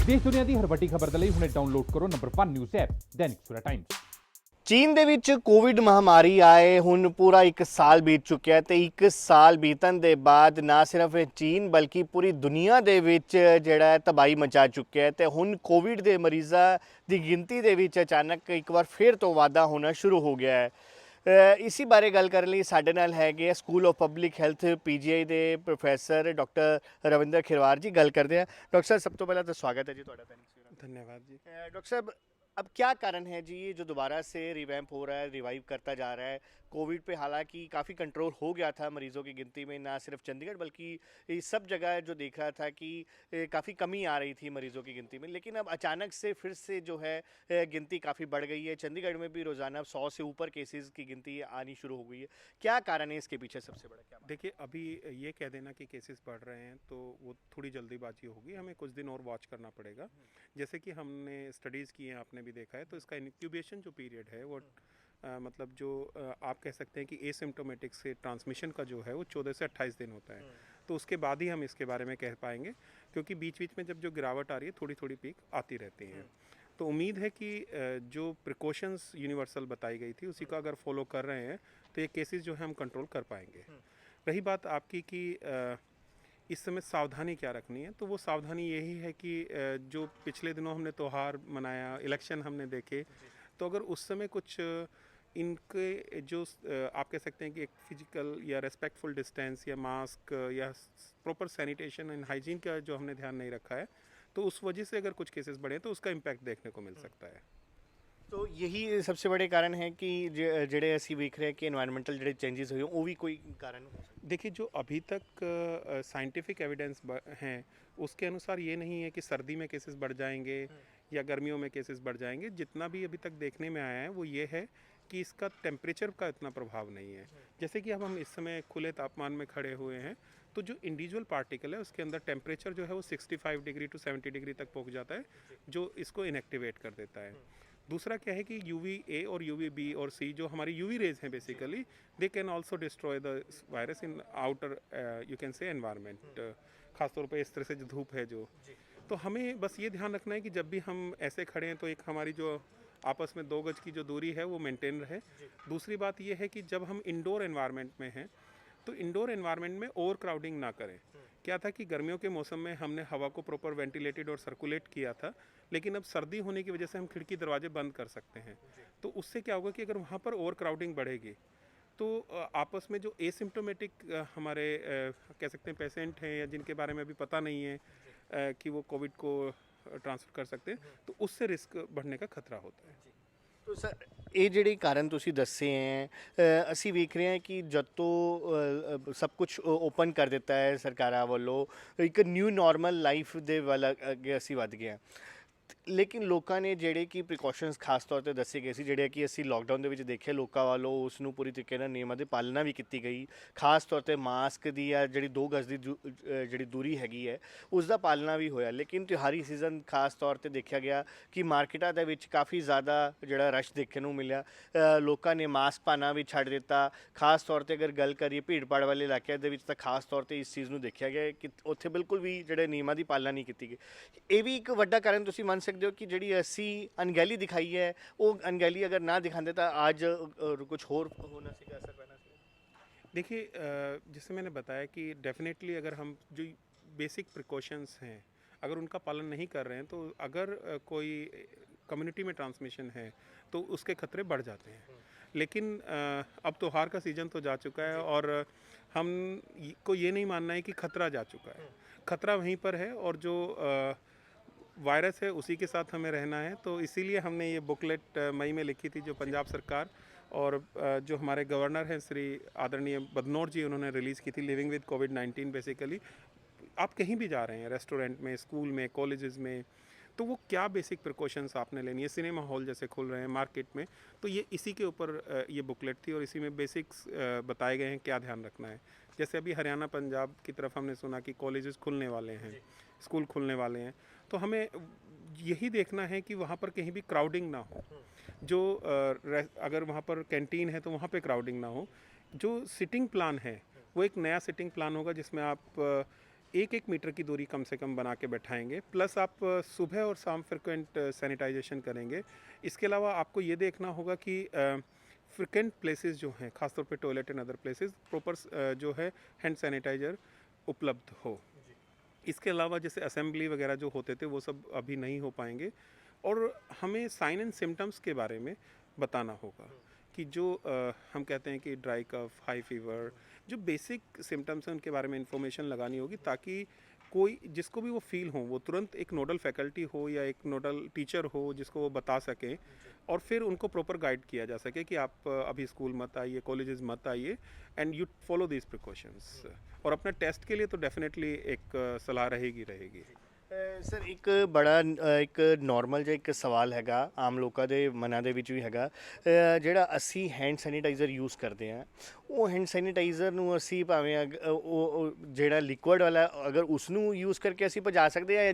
देश दुनिया की हर ਵੱਡੀ खबर ਦੇ ਲਈ ਹੁਣੇ ਡਾਊਨਲੋਡ ਕਰੋ number 1 news app Dainik Savera Times. ਚੀਨ ਦੇ ਵਿੱਚ ਕੋਵਿਡ ਮਹਾਮਾਰੀ ਆਏ ਹੁਣ ਪੂਰਾ 1 ਸਾਲ ਬੀਤ ਚੁੱਕਿਆ ਤੇ 1 ਸਾਲ ਬੀਤਣ ਦੇ ਬਾਅਦ ਨਾ ਸਿਰਫ ਚੀਨ ਬਲਕਿ ਪੂਰੀ ਦੁਨੀਆ ਦੇ ਵਿੱਚ ਜਿਹੜਾ ਤਬਾਹੀ ਮਚਾ ਚੁੱਕਿਆ ਹੈ ਤੇ ਹੁਣ ਕੋਵਿਡ ਦੇ ਮਰੀਜ਼ਾਂ ਦੀ ਗਿਣਤੀ ਦੇ ਵਿੱਚ ਅਚਾਨਕ ਇੱਕ ਵਾਰ ਫਿਰ ਤੋਂ ਵਾਧਾ ਹੋਣਾ ਸ਼ੁਰੂ ਹੋ ਗਿਆ ਹੈ। ਇਸੀ ਬਾਰੇ ਗੱਲ ਕਰਨ ਲਈ ਸਾਡੇ ਨਾਲ ਹੈਗੇ school of public health PGI ਦੇ ਪ੍ਰੋਫੈਸਰ ਡਾਕਟਰ ਰਵਿੰਦਰ ਖਿਰਵਾਰ ਜੀ। ਗੱਲ ਕਰਦੇ हैं डॉक्टर साहब, सब तो पहला तो स्वागत है जी ਤੁਹਾਡਾ। धन्यवाद जी। डॉक्टर साहब, अब क्या कारण है जी ये जो दोबारा से रिवैम्प हो रहा है, रिवाइव करता जा रहा है कोविड पे? हालांकि काफ़ी कंट्रोल हो गया था मरीजों की गिनती में, ना सिर्फ चंडीगढ़ बल्कि ये सब जगह जो देख रहा था कि काफ़ी कमी आ रही थी मरीजों की गिनती में, लेकिन अब अचानक से फिर से जो है गिनती काफ़ी बढ़ गई है। चंडीगढ़ में भी रोज़ाना 100 से ऊपर केसेस की गिनती आनी शुरू हो गई है। क्या कारण है इसके पीछे? सबसे बड़ा क्या? देखिए, अभी ये कह देना कि केसेस बढ़ रहे हैं तो वो थोड़ी जल्दीबाजी होगी, हमें कुछ दिन और वॉच करना पड़ेगा। जैसे कि हमने स्टडीज़ की हैं, आपने भी देखा है, तो इसका इंक्यूबेशन जो पीरियड है वो मतलब जो आप कह सकते हैं कि एसिम्प्टोमेटिक से ट्रांसमिशन का जो है वो 14 से 28 दिन होता है। तो उसके बाद ही हम इसके बारे में कह पाएंगे, क्योंकि बीच बीच में जब जो गिरावट आ रही है थोड़ी थोड़ी पीक आती रहती हैं। तो उम्मीद है कि जो प्रिकॉशंस यूनिवर्सल बताई गई थी उसी का अगर फॉलो कर रहे हैं तो ये केसेस जो है हम कंट्रोल कर पाएंगे। रही बात आपकी कि इस समय सावधानी क्या रखनी है, तो वो सावधानी यही है कि जो पिछले दिनों हमने त्यौहार मनाया, इलेक्शन हमने देखे, तो अगर उस समय कुछ इनके जो आप कह सकते हैं कि एक फिजिकल या रेस्पेक्टफुल डिस्टेंस या मास्क या प्रॉपर सैनिटेशन एंड हाइजीन का जो हमने ध्यान नहीं रखा है, तो उस वजह से अगर कुछ केसेस बढ़े तो उसका इम्पैक्ट देखने को मिल सकता है। तो यही सबसे बड़े कारण है कि ਜਿਹੜੇ ਅਸੀਂ ਵੇਖ ਰਹੇ ਹਾਂ ਕਿ एनवायरमेंटल ਜਿਹੜੇ चेंजेस हुए वो भी कोई कारण हो सकता देखिए, जो अभी तक साइंटिफिक एविडेंस हैं उसके अनुसार ये नहीं है कि सर्दी में केसेस बढ़ जाएंगे या गर्मियों में केसेस बढ़ जाएंगे। जितना भी अभी तक देखने में आया है वो ये है कि इसका टेम्परेचर का इतना प्रभाव नहीं है। जैसे कि अब हम इस समय खुले तापमान में खड़े हुए हैं तो जो इंडिविजुअल पार्टिकल है उसके अंदर टेम्परेचर जो है वो 65 डिग्री टू 70 डिग्री तक पहुंच जाता है, जो इसको इनएक्टिवेट कर देता है। दूसरा क्या है कि UVA और UVB और C जो हमारी UV रेज हैं basically, they can also destroy the virus in outer you can से एनवायरनमेंट, खासतौर पे इस तरह से जो धूप है जो। तो हमें बस ये ध्यान रखना है कि जब भी हम ऐसे खड़े हैं तो एक हमारी जो आपस में 2 गज की जो दूरी है वो मेंटेन रहे। दूसरी बात ये है कि जब हम इंडोर एनवायरनमेंट में हैं तो इंडोर एनवायरनमेंट में ओवर क्राउडिंग ना करें। क्या था कि गर्मियों के मौसम में हमने हवा को प्रॉपर वेंटिलेटेड और सर्कुलेट किया था, लेकिन अब सर्दी होने की वजह से हम खिड़की दरवाजे बंद कर सकते हैं। तो उससे क्या होगा कि अगर वहाँ पर ओवर क्राउडिंग बढ़ेगी तो आपस में जो एसिम्प्टोमेटिक हमारे कह सकते हैं पेशेंट हैं या जिनके बारे में अभी पता नहीं है कि वो कोविड को ट्रांसफर कर सकते हैं, तो उससे रिस्क बढ़ने का खतरा होता है। तो सर ਇਹ ਜਿਹੜੇ ਕਾਰਨ ਤੁਸੀਂ ਦੱਸੇ ਹੈ, ਅਸੀਂ ਵੇਖ ਰਹੇ ਹਾਂ ਕਿ ਜਦ ਤੋਂ ਸਭ ਕੁਝ ਓਪਨ ਕਰ ਦਿੱਤਾ ਹੈ ਸਰਕਾਰਾਂ ਵੱਲੋਂ, ਇੱਕ ਨਿਊ ਨਾਰਮਲ ਲਾਈਫ ਦੇ ਵੱਲ ਅੱਗੇ ਅਸੀਂ ਵੱਧ ਗਏ ਹਾਂ। ਲੇਕਿਨ ਲੋਕਾਂ ਨੇ ਜਿਹੜੇ ਕਿ ਪ੍ਰੀਕਾਸ਼ਨਸ ਖਾਸ ਤੌਰ ਤੇ ਦੱਸੇ ਗਏ ਸੀ, ਜਿਹੜੇ ਕਿ ਅਸੀਂ ਲੋਕਡਾਊਨ ਦੇ ਵਿੱਚ ਦੇਖੇ ਲੋਕਾਂ ਵੱਲੋਂ, ਉਸ ਨੂੰ ਪੂਰੀ ਤਰੀਕੇ ਨਾਲ ਨਿਯਮਾਂ ਦੀ ਪਾਲਣਾ ਵੀ ਕੀਤੀ ਗਈ। ਖਾਸ ਤੌਰ ਤੇ ਮਾਸਕ ਦੀ ਜਾਂ ਜਿਹੜੀ 2 ਗਜ਼ ਦੀ ਜਿਹੜੀ ਦੂਰੀ ਹੈਗੀ ਹੈ ਉਸ ਦਾ ਪਾਲਣਾ ਵੀ ਹੋਇਆ। ਲੇਕਿਨ ਤਿਉਹਾਰੀ ਸੀਜ਼ਨ ਖਾਸ ਤੌਰ ਤੇ ਦੇਖਿਆ ਗਿਆ ਕਿ ਮਾਰਕੀਟਾਂ ਦੇ ਵਿੱਚ ਕਾਫੀ ਜ਼ਿਆਦਾ ਜਿਹੜਾ ਰਸ਼ ਦੇਖਣ ਨੂੰ ਮਿਲਿਆ। ਲੋਕਾਂ ਨੇ ਮਾਸਕ ਪਾਉਣਾ ਵੀ ਛੱਡ ਦਿੱਤਾ। ਖਾਸ ਤੌਰ ਤੇ ਅਗਰ ਗੱਲ ਕਰੀਏ ਭੀੜ ਭਾੜ ਵਾਲੇ ਇਲਾਕਿਆਂ ਦੇ ਵਿੱਚ ਤਾਂ ਖਾਸ ਤੌਰ ਤੇ ਇਸ ਚੀਜ਼ ਨੂੰ ਦੇਖਿਆ ਗਿਆ ਕਿ ਉੱਥੇ ਬਿਲਕੁਲ ਵੀ ਜਿਹੜੇ ਨਿਯਮਾਂ ਦੀ ਪਾਲਣਾ ਨਹੀਂ ਕੀਤੀ ਗਈ। ਇਹ ਵੀ ਇੱਕ ਵੱਡਾ ਕਾਰਨ ਤੁਸੀਂ ਮੰਨ ਸਕਦੇ हो कि ਜਿਹੜੀ ਅਸੀਂ ਅਣਗਹਿਲੀ ਦਿਖਾਈ ਹੈ ਉਹ ਅਣਗਹਿਲੀ ਅਗਰ ਨਾ ਦਿਖਾਉਂਦੇ ਤਾਂ आज कुछ और होना सीखा असर पैना चाहिए। देखिए, जैसे मैंने बताया कि डेफिनेटली अगर हम जो बेसिक प्रिकॉशंस हैं अगर उनका पालन नहीं कर रहे हैं तो अगर कोई कम्युनिटी में ट्रांसमिशन है तो उसके खतरे बढ़ जाते हैं। लेकिन अब त्योहार का सीज़न तो जा चुका है और हम को ये नहीं मानना है कि खतरा जा चुका है। खतरा वहीं पर है और जो वायरस है उसी के साथ हमें रहना है। तो इसीलिए हमने ये बुकलेट मई में लिखी थी जो पंजाब सरकार और जो हमारे गवर्नर हैं श्री आदरणीय बदनौर जी, उन्होंने रिलीज़ की थी, लिविंग विद कोविड-19। बेसिकली आप कहीं भी जा रहे हैं, रेस्टोरेंट में, स्कूल में, कॉलेजेस में, तो वो क्या बेसिक प्रिकॉशंस आपने लेनी है। सिनेमा हॉल जैसे खुल रहे हैं मार्केट में, तो ये इसी के ऊपर ये बुकलेट थी और इसी में बेसिक्स बताए गए हैं क्या ध्यान रखना है। जैसे अभी हरियाणा पंजाब की तरफ हमने सुना कि कॉलेजेस खुलने वाले हैं, स्कूल खुलने वाले हैं, तो हमें यही देखना है कि वहाँ पर कहीं भी क्राउडिंग ना हो। जो अगर वहाँ पर कैंटीन है तो वहाँ पे क्राउडिंग ना हो। जो सिटिंग प्लान है वो एक नया सिटिंग प्लान होगा जिसमें आप 1-1 मीटर की दूरी कम से कम बना के बैठाएंगे, प्लस आप सुबह और शाम फ्रिक्वेंट सैनिटाइजेशन करेंगे। इसके अलावा आपको ये देखना होगा कि फ्रिक्वेंट प्लेसेस जो हैं, खासतौर पे toilet and other places, proper जो है हैंड सैनिटाइज़र उपलब्ध हो। इसके अलावा जैसे असेंबली वगैरह जो होते थे वो सब अभी नहीं हो पाएंगे, और हमें साइन एंड सिम्टम्स के बारे में बताना होगा कि जो हम कहते हैं कि ड्राई कफ, हाई फीवर, जो बेसिक सिम्टम्स हैं उनके बारे में इंफॉर्मेशन लगानी होगी, ताकि कोई जिसको भी वो फील हो वो तुरंत एक नोडल फैकल्टी हो या एक नोडल टीचर हो जिसको वो बता सकें, और फिर उनको प्रॉपर गाइड किया जा सके कि आप अभी स्कूल मत आइए, कॉलेजेस मत आइए, and you follow these precautions. और अपना टेस्ट के लिए तो डेफिनेटली एक सलाह रहेगी। ਸਰ ਇੱਕ ਬੜਾ ਇੱਕ ਨਾਰਮਲ ਜਿਹਾ ਇੱਕ ਸਵਾਲ ਹੈਗਾ ਆਮ ਲੋਕਾਂ ਦੇ ਮਨਾਂ ਦੇ ਵਿੱਚ ਵੀ ਹੈਗਾ, ਜਿਹੜਾ ਅਸੀਂ ਹੈਂਡ ਸੈਨੀਟਾਈਜ਼ਰ ਯੂਜ਼ ਕਰਦੇ ਹਾਂ, ਉਹ ਹੈਂਡ ਸੈਨੀਟਾਈਜ਼ਰ ਨੂੰ ਅਸੀਂ ਭਾਵੇਂ ਉਹ ਜਿਹੜਾ ਲਿਕੁਇਡ ਵਾਲਾ ਅਗਰ ਉਸ ਨੂੰ ਯੂਜ਼ ਕਰਕੇ ਅਸੀਂ ਭਜਾ ਸਕਦੇ ਹਾਂ, ਜਾਂ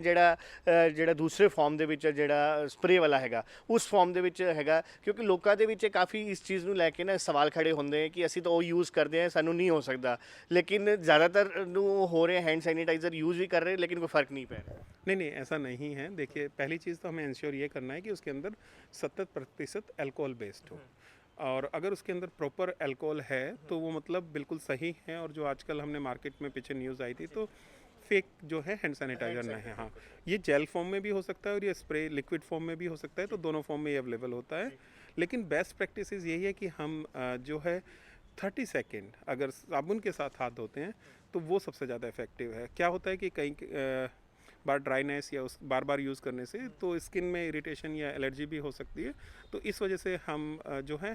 ਜਿਹੜਾ ਦੂਸਰੇ ਫਾਰਮ ਦੇ ਵਿੱਚ ਜਿਹੜਾ ਸਪਰੇ ਵਾਲਾ ਹੈਗਾ ਉਸ ਫਾਰਮ ਦੇ ਵਿੱਚ ਹੈਗਾ, ਕਿਉਂਕਿ ਲੋਕਾਂ ਦੇ ਵਿੱਚ ਕਾਫੀ ਇਸ ਚੀਜ਼ ਨੂੰ ਲੈ ਕੇ ਨਾ ਸਵਾਲ ਖੜੇ ਹੁੰਦੇ ਹੈ ਕਿ ਅਸੀਂ ਤਾਂ ਉਹ ਯੂਜ਼ ਕਰਦੇ ਹਾਂ, ਸਾਨੂੰ ਨਹੀਂ ਹੋ ਸਕਦਾ, ਲੇਕਿਨ ਜ਼ਿਆਦਾਤਰ ਨੂੰ ਹੋ ਰਿਹਾ ਹੈਂਡ ਸੈਨੀਟਾਈਜ਼ਰ यूज़ भी कर रहे हैं लेकिन कोई फ़र्क नहीं पड़ रहा। नहीं, ऐसा नहीं है। देखिए, पहली चीज़ तो हमें इंश्योर ये करना है कि उसके अंदर 70% अल्कोहल बेस्ड हो, और अगर उसके अंदर प्रॉपर अल्कोहल है तो वो मतलब बिल्कुल सही है। और जो आजकल हमने मार्केट में पीछे न्यूज़ आई थी, तो फेक जो है हैंड सैनिटाइज़र नहीं है। हाँ, ये जेल फॉर्म में भी हो सकता है और ये स्प्रे लिक्विड फॉर्म में भी हो सकता है, तो दोनों फॉर्म में ये अवेलेबल होता है। लेकिन बेस्ट प्रैक्टिस यही है कि हम जो है 30 सेकेंड अगर साबुन के साथ हाथ धोते हैं तो वो सबसे ज़्यादा इफ़ेक्टिव है। क्या होता है कि कई बार ड्राइनेस या उस बार बार यूज़ करने से तो स्किन में इरिटेशन या एलर्जी भी हो सकती है, तो इस वजह से हम जो है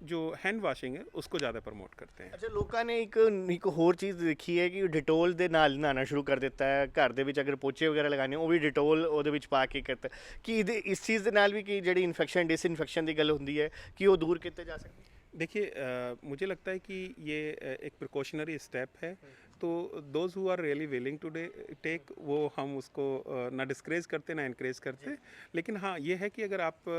जो हैंड ਵਾਸ਼ਿੰਗ ਹੈ उसको ज़्यादा प्रमोट करते हैं। ਅੱਛਾ, ਲੋਕਾਂ ਨੇ ਇੱਕ ਹੋਰ ਚੀਜ਼ ਦੇਖੀ ਹੈ ਕਿ ਡਿਟੋਲ ਦੇ ਨਾਲ ਨਹਾਉਣਾ ਸ਼ੁਰੂ ਕਰ ਦਿੱਤਾ ਹੈ, ਘਰ ਦੇ ਵਿੱਚ ਅਗਰ ਪੋਚੇ ਵਗੈਰਾ ਲਗਾਉਣੇ ਉਹ ਵੀ ਡਿਟੋਲ ਉਹਦੇ ਵਿੱਚ ਪਾ ਕੇ ਕਰਤਾ, ਕਿ ਇਸ ਚੀਜ਼ ਦੇ ਨਾਲ ਵੀ ਕਿ ਜਿਹੜੀ ਇਨਫੈਕਸ਼ਨ ਡਿਸਇਨਫੈਕਸ਼ਨ ਦੀ ਗੱਲ ਹੁੰਦੀ ਹੈ ਕਿ ਉਹ ਦੂਰ ਕੀਤੇ ਜਾ ਸਕਦੇ? देखिए, मुझे लगता है कि ये एक प्रिकॉशनरी स्टेप है, तो those who are really willing to take, वो हम उसको ना डिस्करेज करते ना इनक्रेज करते। लेकिन हाँ, ये है कि अगर आप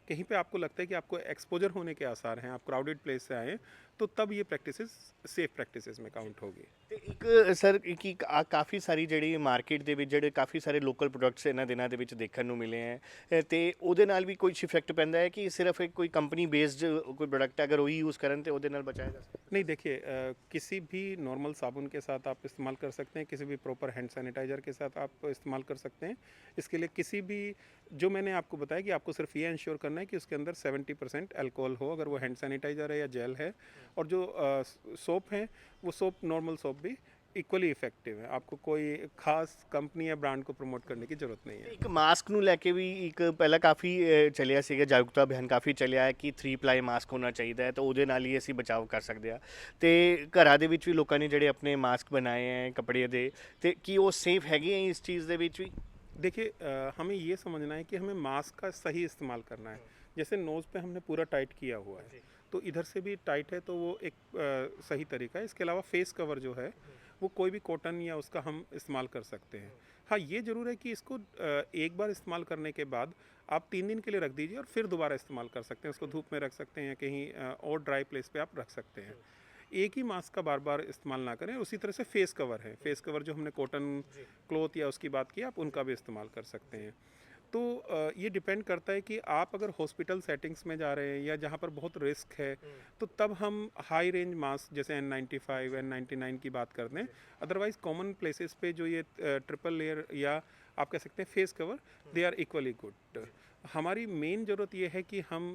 कहीं पे आपको लगता है कि आपको एक्सपोजर होने के आसार हैं, आप क्राउडेड प्लेस से आए, तो तब ये प्रैक्टिसेस सेफ प्रैक्टिसेस में काउंट होगी। ਤੇ ਇੱਕ ਸਰ ਕਿ ਕਾਫੀ ਸਾਰੀ ਜਿਹੜੀ ਮਾਰਕੀਟ ਦੇ ਵਿੱਚ ਜਿਹੜੇ ਕਾਫੀ ਸਾਰੇ ਲੋਕਲ ਪ੍ਰੋਡਕਟਸ ਇਹਨਾਂ ਦਿਨਾਂ ਦੇ ਵਿੱਚ ਦੇਖਣ ਨੂੰ ਮਿਲੇ ਹੈ, ਤੇ ਉਹਦੇ ਨਾਲ ਵੀ ਕੋਈ ਇਫੈਕਟ ਪੈਂਦਾ ਹੈ ਕਿ ਸਿਰਫ ਇੱਕ ਕੋਈ ਕੰਪਨੀ ਬੇਸਡ ਕੋਈ प्रोडक्ट अगर वही यूज़ करें तो ਉਹਦੇ ਨਾਲ बचाया जा सकता है? नहीं, देखिए, किसी भी नॉर्मल साबुन के साथ आप इस्तेमाल कर सकते हैं, किसी भी प्रॉपर हैंड सैनिटाइज़र के साथ आप इस्तेमाल कर सकते हैं। इसके लिए किसी भी, जो मैंने आपको बताया कि आपको सिर्फ ये इंश्योर करना है कि उसके अंदर 70% अल्कोहल हो, अगर वो हैंड सैनिटाइज़र है या जेल है। और जो सोप है, वो सोप नॉर्मल सोप भी इक्वली इफेक्टिव है, आपको कोई खास कंपनी या ब्रांड को प्रमोट करने की ज़रूरत नहीं है। ਇੱਕ ਮਾਸਕ ਨੂੰ ਲੈ ਕੇ ਵੀ ਇੱਕ ਪਹਿਲਾਂ ਕਾਫੀ ਚੱਲਿਆ ਸੀਗਾ, ਜਾਗਰੂਕਤਾ ਅਭਿਆਨ ਕਾਫੀ ਚੱਲਿਆ ਹੈ ਕਿ 3 ਪਲਾਈ ਮਾਸਕ ਹੋਣਾ ਚਾਹੀਦਾ ਹੈ, ਤਾਂ ਉਹਦੇ ਨਾਲ ਹੀ ਅਸੀਂ ਬਚਾਅ ਕਰ ਸਕਦੇ ਹਾਂ। ਤੇ ਘਰਾਂ ਦੇ ਵਿੱਚ ਵੀ ਲੋਕਾਂ ਨੇ ਜਿਹੜੇ ਆਪਣੇ ਮਾਸਕ ਬਣਾਏ ਹੈ ਕੱਪੜੇ ਦੇ, ਤੇ ਕੀ ਉਹ ਸੇਫ ਹੈਗੇ ਹੈ ਇਸ ਚੀज़ ਦੇ ਵਿੱਚ ਵੀ? देखिए, हमें ये समझना है कि हमें मास्क का सही इस्तेमाल करना है। जैसे नोज़ पे हमने पूरा टाइट किया हुआ है, तो इधर से भी टाइट है, तो वो एक सही तरीका है। इसके अलावा फेस कवर जो है वो कोई भी कॉटन या उसका हम इस्तेमाल कर सकते हैं। हाँ, ये ज़रूर है कि इसको एक बार इस्तेमाल करने के बाद आप 3 दिन के लिए रख दीजिए और फिर दोबारा इस्तेमाल कर सकते हैं। उसको धूप में रख सकते हैं या कहीं और ड्राई प्लेस पे आप रख सकते हैं। एक ही मास्क का बार बार इस्तेमाल ना करें। उसी तरह से फेस कवर है, फेस कवर जो हमने कॉटन क्लॉथ या उसकी बात की, आप उनका भी इस्तेमाल कर सकते हैं। तो ये डिपेंड करता है कि आप अगर हॉस्पिटल सेटिंग्स में जा रहे हैं या जहाँ पर बहुत रिस्क है, तो तब हम हाई रेंज मास्क जैसे N95, N99 की बात कर दें। अदरवाइज़ कॉमन प्लेसेस पे जो ये ट्रिपल लेयर या आप कह सकते हैं face cover, they are equally good. हमारी मेन ज़रूरत ये है कि हम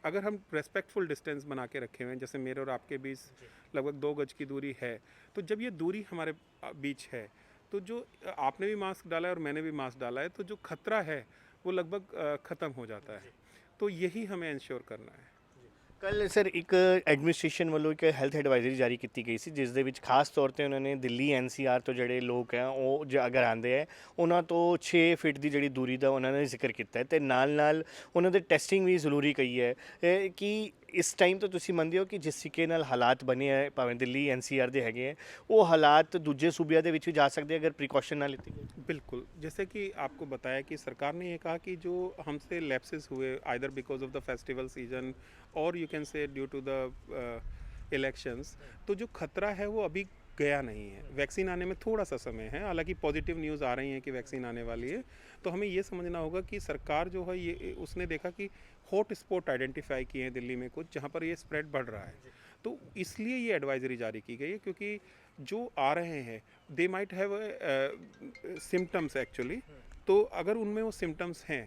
अगर हम रेस्पेक्टफुल डिस्टेंस बना के रखे हुए हैं, जैसे मेरे और आपके बीच लगभग 2 गज की दूरी है, तो जब ये दूरी हमारे बीच है, तो जो आपने भी मास्क डाला है और मैंने भी मास्क डाला है, तो जो खतरा है वो लगभग ख़त्म हो जाता है। तो यही हमें इंश्योर करना है। ਕੱਲ ਸਰ ਇੱਕ ਐਡਮਿਨਿਸਟ੍ਰੇਸ਼ਨ ਵੱਲੋਂ ਇੱਕ ਹੈਲਥ ਐਡਵਾਈਜ਼ਰੀ ਜਾਰੀ ਕੀਤੀ ਗਈ ਸੀ, ਜਿਸ ਦੇ ਵਿੱਚ ਖਾਸ ਤੌਰ ਤੇ ਉਹਨਾਂ ਨੇ ਦਿੱਲੀ NCR ਤੋਂ ਜਿਹੜੇ ਲੋਕ ਹੈ ਉਹ ਅਗਰ ਆਉਂਦੇ ਹੈ ਉਹਨਾਂ ਤੋਂ 6 ਫਿਟ ਦੀ ਜਿਹੜੀ ਦੂਰੀ ਦਾ ਉਹਨਾਂ ਨੇ ਜ਼ਿਕਰ ਕੀਤਾ ਹੈ, ਤੇ ਨਾਲ ਨਾਲ ਉਹਨਾਂ ਦੇ ਟੈਸਟਿੰਗ ਵੀ ਜ਼ਰੂਰੀ ਕਹੀ ਹੈ। ਕਿ ਇਸ ਟਾਈਮ ਤੋਂ ਤੁਸੀਂ ਮੰਨਦੇ ਹੋ ਕਿ ਜਿਸ ਤਰੀਕੇ ਨਾਲ ਹਾਲਾਤ ਬਣੇ ਹੈ, ਭਾਵੇਂ ਦਿੱਲੀ NCR ਦੇ ਹੈਗੇ ਹੈ, ਉਹ ਹਾਲਾਤ ਦੂਜੇ ਸੂਬਿਆਂ ਦੇ ਵਿੱਚ ਵੀ ਜਾ ਸਕਦੇ ਅਗਰ प्रिकॉशन ना लेती गई? बिल्कुल, जैसे कि आपको बताया कि सरकार ने ये कहा कि जो हमसे लैप्सेस हुए either because of the festival season और you can say due to the elections, तो जो खतरा है वो अभी गया नहीं है। वैक्सीन आने में थोड़ा सा समय है, हालांकि पॉजिटिव न्यूज़ आ रही हैं कि वैक्सीन आने वाली है। तो हमें ये समझना होगा कि सरकार जो है ये उसने देखा कि हॉट स्पॉट आइडेंटिफाई किए हैं दिल्ली में कुछ, जहाँ पर ये स्प्रेड बढ़ रहा है, तो इसलिए ये एडवाइजरी जारी की गई है, क्योंकि जो आ रहे हैं they might have symptoms actually, तो अगर उनमें वो सिम्टम्स हैं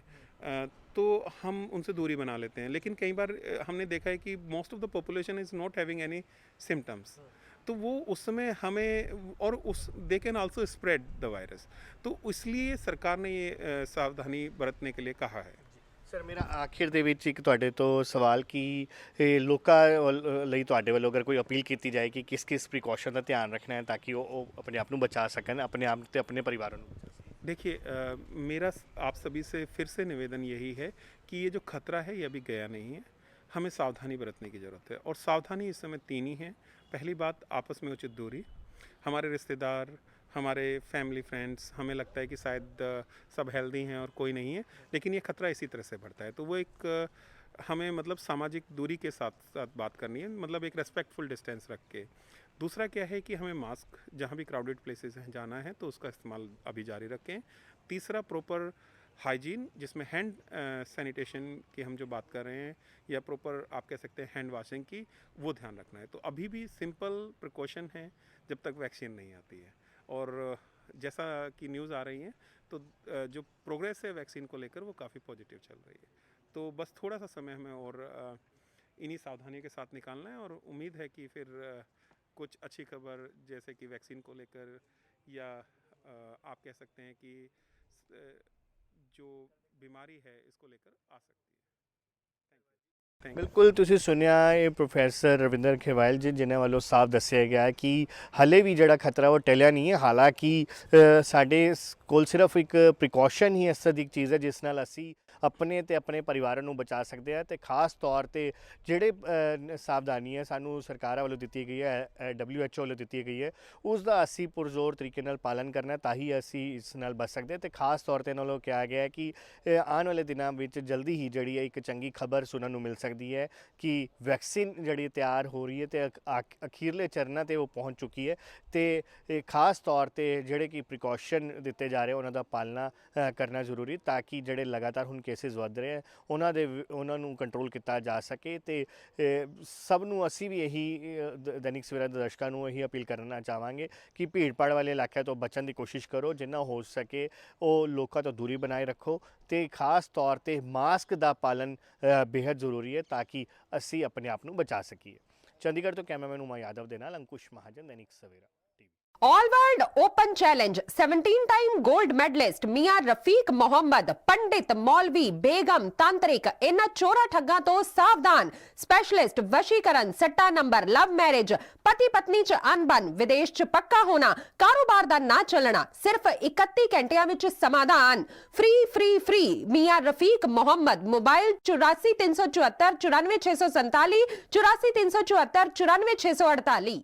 तो हम उनसे दूरी बना लेते हैं। लेकिन कई बार हमने देखा है कि most of the population is not having any symptoms, तो वो उस समय हमें और उस they can also spread the virus, तो इसलिए सरकार ने ये सावधानी बरतने के लिए कहा है। ਸਰ ਮੇਰਾ ਆਖਿਰ ਦੇ ਵਿੱਚ ਇੱਕ ਤੁਹਾਡੇ ਤੋਂ ਸਵਾਲ ਕਿ ਇਹ ਲੋਕਾਂ ਲਈ ਤੁਹਾਡੇ ਵੱਲੋਂ ਅਗਰ ਕੋਈ ਅਪੀਲ ਕੀਤੀ ਜਾਏ ਕਿ ਕਿਸ ਪ੍ਰੀਕਾਸ਼ਨ ਦਾ ਧਿਆਨ ਰੱਖਣਾ ਹੈ ਤਾਂ ਕਿ ਉਹ ਆਪਣੇ ਆਪ ਨੂੰ ਬਚਾ ਸਕਣ, ਆਪਣੇ ਆਪ ਤੇ ਆਪਣੇ ਪਰਿਵਾਰਾਂ ਨੂੰ। देखिए मेरा आप सभी से फिर से निवेदन यही है कि ये जो खतरा है ये अभी गया नहीं है, हमें सावधानी बरतने की ज़रूरत है। और सावधानी इस समय 3 ही हैं। पहली बात, आपस में उचित दूरी। हमारे रिश्तेदार, हमारे फैमिली फ्रेंड्स, हमें लगता है कि शायद सब हेल्दी हैं और कोई नहीं है, लेकिन ये खतरा इसी तरह से बढ़ता है। तो वो एक हमें मतलब सामाजिक दूरी के साथ साथ बात करनी है, मतलब एक रेस्पेक्टफुल डिस्टेंस रख के। दूसरा क्या है कि हमें मास्क जहाँ भी क्राउडेड प्लेसेस हैं जाना है तो उसका इस्तेमाल अभी जारी रखें। तीसरा, प्रॉपर हाइजीन, जिसमें हैंड सैनिटेशन की हम जो बात कर रहे हैं, या प्रॉपर आप कह सकते हैं हैंड वॉशिंग की, वो ध्यान रखना है। तो अभी भी सिंपल प्रिकॉशन है जब तक वैक्सीन नहीं आती है। और जैसा कि न्यूज़ आ रही है तो जो प्रोग्रेस है वैक्सीन को लेकर वो काफ़ी पॉजिटिव चल रही है। तो बस थोड़ा सा समय हमें और इन्हीं सावधानियों के साथ निकालना है, और उम्मीद है कि फिर कुछ अच्छी खबर जैसे कि वैक्सीन को लेकर, या आप कह सकते हैं कि जो बीमारी है इसको लेकर आ सकती है। Thank you. ਬਿਲਕੁਲ ਤੁਸੀਂ ਸੁਣਿਆ ਇਹ ਪ੍ਰੋਫੈਸਰ ਰਵਿੰਦਰ ਖੇਵਾਲ ਜੀ, ਜਿਨ੍ਹਾਂ ਵੱਲੋਂ ਸਾਫ਼ ਦੱਸਿਆ ਗਿਆ ਕਿ ਹਲੇ ਵੀ ਜਿਹੜਾ ਖਤਰਾ ਉਹ ਟਲਿਆ ਨਹੀਂ ਹੈ। ਹਾਲਾਂਕਿ ਸਾਡੇ ਕੋਲ ਸਿਰਫ ਇੱਕ ਪ੍ਰੀਕਾਸ਼ਨ ਹੀ ਇਸ ਤਰ੍ਹਾਂ ਦੀ ਚੀਜ਼ ਹੈ ਜਿਸ ਨਾਲ ਅਸੀਂ ਆਪਣੇ ਤੇ ਆਪਣੇ ਪਰਿਵਾਰਾਂ ਨੂੰ ਬਚਾ ਸਕਦੇ ਹਾਂ। ਤੇ ਖਾਸ ਤੌਰ ਤੇ ਜਿਹੜੇ ਸਾਵਧਾਨੀਆਂ ਸਾਨੂੰ ਸਰਕਾਰਾਂ ਵੱਲੋਂ ਦਿੱਤੀ ਗਈ ਹੈ, WHO ਵੱਲੋਂ ਦਿੱਤੀ ਗਈ ਹੈ, ਉਸ ਦਾ ਅਸੀਂ ਪੁਰਜ਼ੋਰ ਤਰੀਕੇ ਨਾਲ ਪਾਲਨ ਕਰਨਾ, ਤਾਂ ਹੀ ਅਸੀਂ ਇਸ ਨਾਲ ਬਚ ਸਕਦੇ ਹਾਂ। ਤੇ ਖਾਸ ਤੌਰ ਤੇ ਇਹਨਾਂ ਵੱਲੋਂ ਕਿਹਾ ਗਿਆ ਹੈ ਕਿ ਆਉਣ ਵਾਲੇ ਦਿਨਾਂ ਵਿੱਚ ਜਲਦੀ ਹੀ ਜਿਹੜੀ ਹੈ ਇੱਕ ਚੰਗੀ ਖਬਰ ਸੁਣਨ ਨੂੰ ਮਿਲ ਸਕਦੀ ਹੈ ਕਿ ਵੈਕਸੀਨ ਜਿਹੜੀ ਤਿਆਰ ਹੋ ਰਹੀ ਹੈ ਤੇ ਅਖੀਰਲੇ ਚਰਨਾਂ ਤੇ ਉਹ ਪਹੁੰਚ ਚੁੱਕੀ ਹੈ। ਤੇ ਖਾਸ ਤੌਰ ਤੇ ਜਿਹੜੇ ਕਿ ਪ੍ਰੀਕਾਸ਼ਨ ਦਿੱਤੇ ਜਾ ਰਹੇ ਉਹਨਾਂ ਦਾ ਪਾਲਣਾ ਕਰਨਾ ਜ਼ਰੂਰੀ, ਤਾਂ ਕਿ ਜਿਹੜੇ ਲਗਾਤਾਰ ਹੁਣ ਕੇਸਿਸ ਵੱਧ ਰਹੇ ਉਹਨਾਂ ਨੂੰ ਕੰਟਰੋਲ ਕੀਤਾ ਜਾ ਸਕੇ। ਤੇ ਸਭ ਨੂੰ ਅਸੀਂ ਵੀ ਇਹੀ ਦੈਨਿਕ ਸਵੇਰਾ ਦੇ ਦਰਸ਼ਕਾਂ ਨੂੰ ਇਹੀ ਅਪੀਲ ਕਰਨਾ ਚਾਹਾਂਗੇ ਕਿ ਭੀੜ ਭਾੜ ਵਾਲੇ ਇਲਾਕਿਆਂ ਤੋਂ ਬਚਣ ਦੀ ਕੋਸ਼ਿਸ਼ ਕਰੋ, ਜਿੰਨਾ ਹੋ ਸਕੇ ਉਹ ਲੋਕਾਂ ਤੋਂ ਦੂਰੀ ਬਣਾਏ ਰੱਖੋ। ਤੇ ਖਾਸ ਤੌਰ ਤੇ ਮਾਸਕ ਦਾ ਪਾਲਨ ਬੇहद ਜ਼ਰੂਰੀ ਹੈ ਤਾਂ ਕਿ ਅਸੀਂ ਆਪਣੇ ਆਪ ਨੂੰ ਬਚਾ ਸਕੀਏ। ਚੰਡੀਗੜ੍ਹ ਤੋਂ ਕੈਮਰਾਮੈਨ ਉਮਾ ਯਾਦਵ ਦੇ ਨਾਲ Ankush Mahajan, Dainik Savera TV। All world open challenge 17 time gold medalist मियां रफीक मोहम्मद, पंडित, मौलवी, बेगम, तांत्रिक, इन्हां चोरा ठग्गां तो सावधान। स्पेशलिस्ट वशीकरण, सट्टा नंबर, लव मैरिज, पति पत्नी च अनबन, विदेश च पक्का होना, कारोबार दा ना चलना, सिर्फ 31 घंटियां विच समाधान। फ्री फ्री फ्री मियां रफीक मोहम्मद। मोबाइल 84 374 94 647, 84 374 94 648।